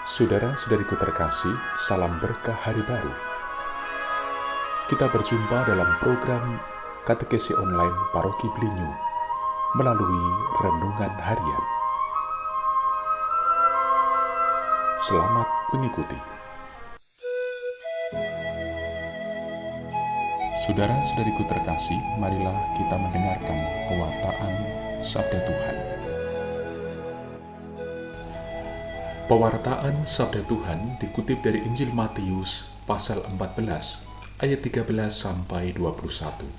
Saudara-saudariku terkasih, salam berkah hari baru. Kita berjumpa dalam program Katekesi Online Paroki Blinyu melalui Renungan Harian. Selamat mengikuti. Saudara-saudariku terkasih, marilah kita mendengarkan pewartaan Sabda Tuhan. Pewartaan Sabda Tuhan dikutip dari Injil Matius pasal 14 ayat 13 sampai 21.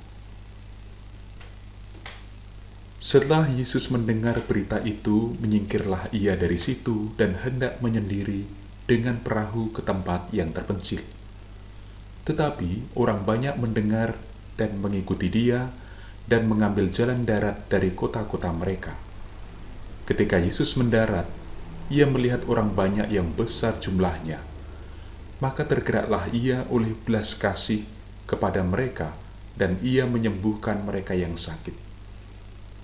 Setelah Yesus mendengar berita itu, menyingkirlah ia dari situ dan hendak menyendiri dengan perahu ke tempat yang terpencil. Tetapi orang banyak mendengar dan mengikuti dia dan mengambil jalan darat dari kota-kota mereka. Ketika Yesus mendarat, ia melihat orang banyak yang besar jumlahnya. Maka tergeraklah ia oleh belas kasih kepada mereka, dan ia menyembuhkan mereka yang sakit.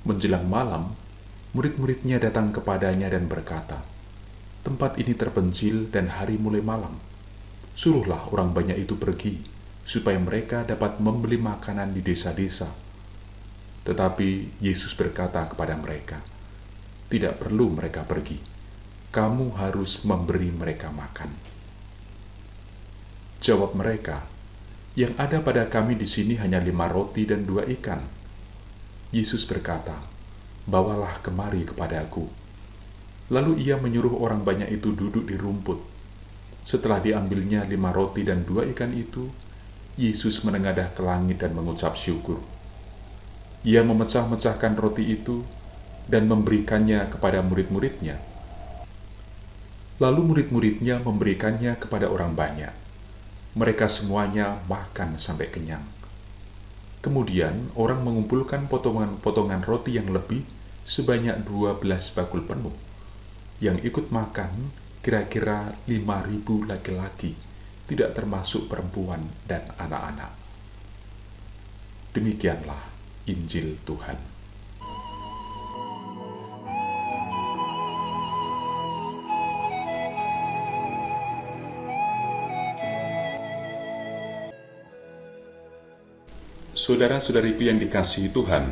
Menjelang malam, murid-muridnya datang kepadanya dan berkata, "Tempat ini terpencil dan hari mulai malam. Suruhlah orang banyak itu pergi, supaya mereka dapat membeli makanan di desa-desa." Tetapi Yesus berkata kepada mereka, "Tidak perlu mereka pergi. Kamu harus memberi mereka makan." Jawab mereka, "Yang ada pada kami di sini hanya 5 roti dan 2 ikan." Yesus berkata, "Bawalah kemari kepadaku." Lalu ia menyuruh orang banyak itu duduk di rumput. Setelah diambilnya 5 roti dan 2 ikan itu, Yesus menengadah ke langit dan mengucap syukur. Ia memecah-mecahkan roti itu dan memberikannya kepada murid-muridnya. Lalu murid-muridnya memberikannya kepada orang banyak. Mereka semuanya makan sampai kenyang. Kemudian orang mengumpulkan potongan-potongan roti yang lebih sebanyak 12 bakul penuh. Yang ikut makan kira-kira 5.000 laki-laki, tidak termasuk perempuan dan anak-anak. Demikianlah Injil Tuhan. Saudara-saudariku yang dikasihi Tuhan,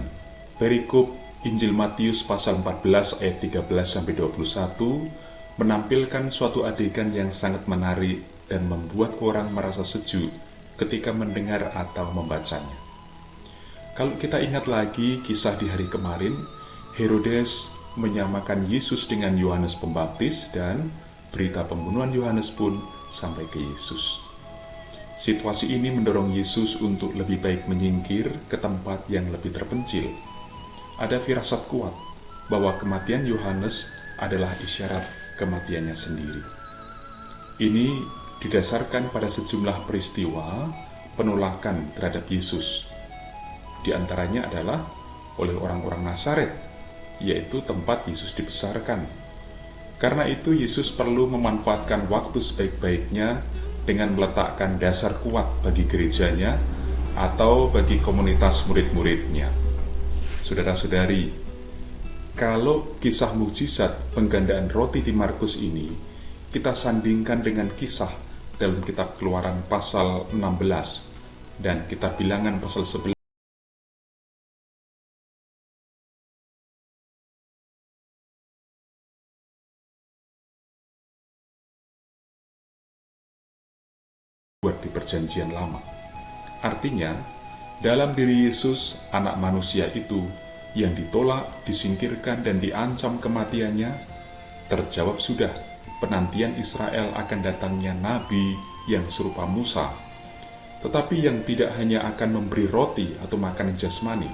perikop Injil Matius pasal 14 ayat 13-21 menampilkan suatu adegan yang sangat menarik dan membuat orang merasa sejuk ketika mendengar atau membacanya. Kalau kita ingat lagi kisah di hari kemarin, Herodes menyamakan Yesus dengan Yohanes Pembaptis dan berita pembunuhan Yohanes pun sampai ke Yesus. Situasi ini mendorong Yesus untuk lebih baik menyingkir ke tempat yang lebih terpencil. Ada firasat kuat bahwa kematian Yohanes adalah isyarat kematiannya sendiri. Ini didasarkan pada sejumlah peristiwa penolakan terhadap Yesus. Di antaranya adalah oleh orang-orang Nazaret, yaitu tempat Yesus dibesarkan. Karena itu Yesus perlu memanfaatkan waktu sebaik-baiknya dengan meletakkan dasar kuat bagi gerejanya atau bagi komunitas murid-muridnya. Saudara-saudari, kalau kisah mukjizat penggandaan roti di Markus ini kita sandingkan dengan kisah dalam kitab Keluaran pasal 16 dan kitab Bilangan pasal 11, buat di Perjanjian Lama. Artinya, dalam diri Yesus, anak manusia itu yang ditolak, disingkirkan, dan diancam kematiannya, terjawab sudah penantian Israel akan datangnya Nabi yang serupa Musa, tetapi yang tidak hanya akan memberi roti atau makanan jasmani,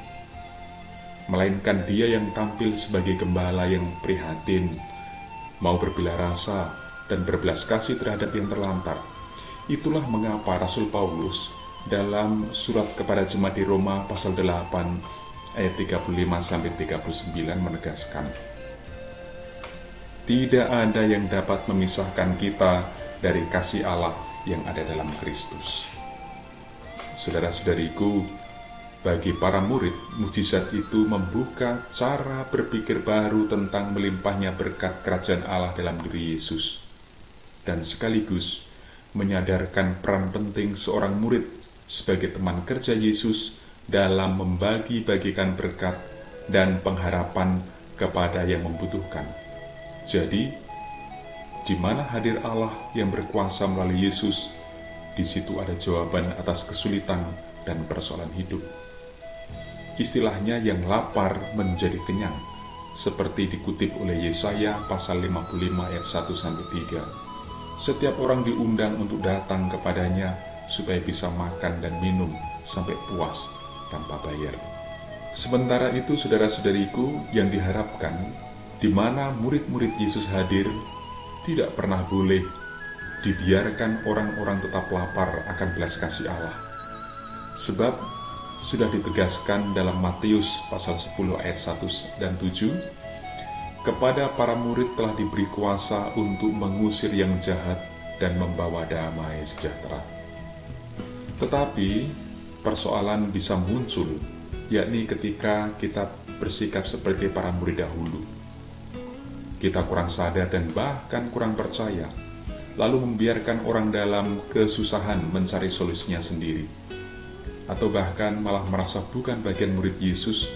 melainkan dia yang tampil sebagai gembala yang prihatin, mau berbelah rasa, dan berbelas kasih terhadap yang terlantar. Itulah mengapa Rasul Paulus dalam surat kepada jemaat di Roma pasal 8 ayat 35-39 menegaskan, "Tidak ada yang dapat memisahkan kita dari kasih Allah yang ada dalam Kristus." Saudara-saudariku, bagi para murid, mukjizat itu membuka cara berpikir baru tentang melimpahnya berkat kerajaan Allah dalam diri Yesus. dan sekaligus menyadarkan peran penting seorang murid sebagai teman kerja Yesus dalam membagi-bagikan berkat dan pengharapan kepada yang membutuhkan. Jadi, di mana hadir Allah yang berkuasa melalui Yesus, di situ ada jawaban atas kesulitan dan persoalan hidup. Istilahnya yang lapar menjadi kenyang, seperti dikutip oleh Yesaya pasal 55 ayat 1-3. Setiap orang diundang untuk datang kepadanya supaya bisa makan dan minum sampai puas tanpa bayar. Sementara itu, saudara-saudariku, yang diharapkan di mana murid-murid Yesus hadir, tidak pernah boleh dibiarkan orang-orang tetap lapar akan belas kasih Allah. Sebab sudah ditegaskan dalam Matius pasal 10 ayat 1 dan 7, kepada para murid telah diberi kuasa untuk mengusir yang jahat dan membawa damai sejahtera. Tetapi persoalan bisa muncul, yakni ketika kita bersikap seperti para murid dahulu. Kita kurang sadar dan bahkan kurang percaya, lalu membiarkan orang dalam kesusahan mencari solusinya sendiri, atau bahkan malah merasa bukan bagian murid Yesus,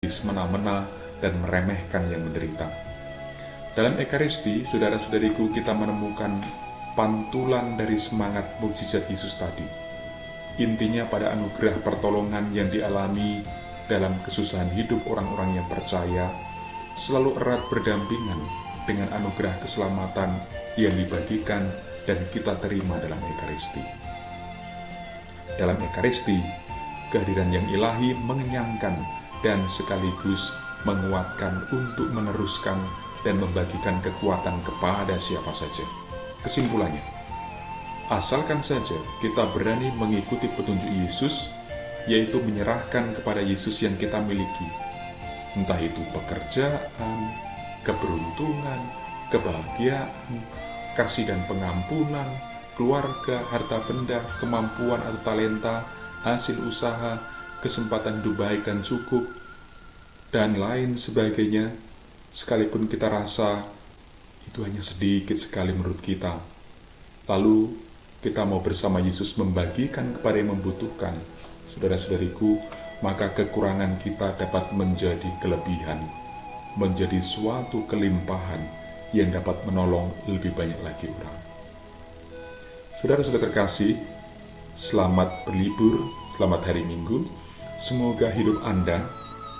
semena-mena dan meremehkan yang menderita. Dalam Ekaristi, saudara-saudariku, kita menemukan pantulan dari semangat mukjizat Yesus tadi. Intinya pada anugerah pertolongan yang dialami dalam kesusahan hidup orang-orang yang percaya, selalu erat berdampingan dengan anugerah keselamatan yang dibagikan dan kita terima dalam Ekaristi. Dalam Ekaristi, kehadiran yang ilahi mengenyangkan dan sekaligus menguatkan untuk meneruskan dan membagikan kekuatan kepada siapa saja. Kesimpulannya, asalkan saja kita berani mengikuti petunjuk Yesus, yaitu menyerahkan kepada Yesus yang kita miliki, entah itu pekerjaan, keberuntungan, kebahagiaan, kasih dan pengampunan, keluarga, harta benda, kemampuan atau talenta, hasil usaha, kesempatan hidup baik dan cukup, dan lain sebagainya, sekalipun kita rasa itu hanya sedikit sekali menurut kita. Lalu kita mau bersama Yesus membagikan kepada yang membutuhkan, saudara-saudariku, maka kekurangan kita dapat menjadi kelebihan, menjadi suatu kelimpahan yang dapat menolong lebih banyak lagi orang. Saudara-saudara terkasih, selamat berlibur, selamat hari Minggu. Semoga hidup Anda,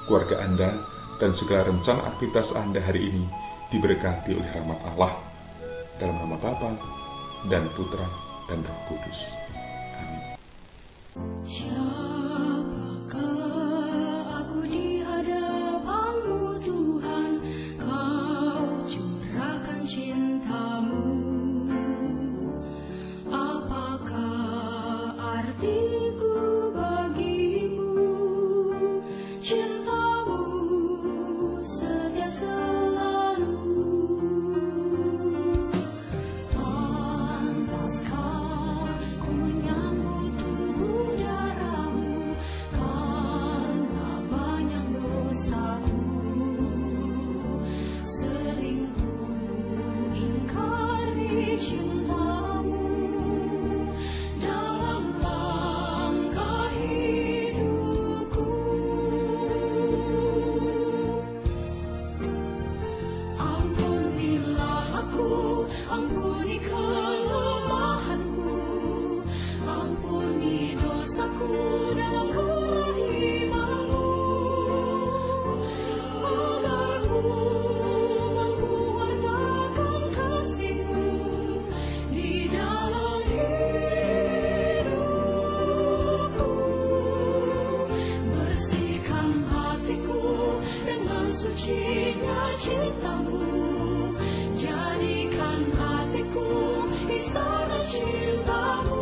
keluarga Anda, dan segala rencana aktivitas Anda hari ini diberkati oleh rahmat Allah. Dalam nama Bapa dan Putra dan Roh Kudus. Amin. Siapakah aku di hadapan-Mu Tuhan, Kau curahkan cinta-Mu. Apakah artiku bagimu, cinta-Mu setia selalu. Pantaskah ku menyambut tubuh darah-Mu, karena banyak dosaku. Sering ku ingkari cinta-Mu dalam langkah hidupku. Ampunilah aku, ampuni kelemahanku, ampuni dosaku dalam keimanmu, agar ku mampu wartakan kasih-Mu di dalam hidupku. Bersihkan hatiku dengan sucinya cinta-Mu, jadikan hatiku istana cinta-Mu.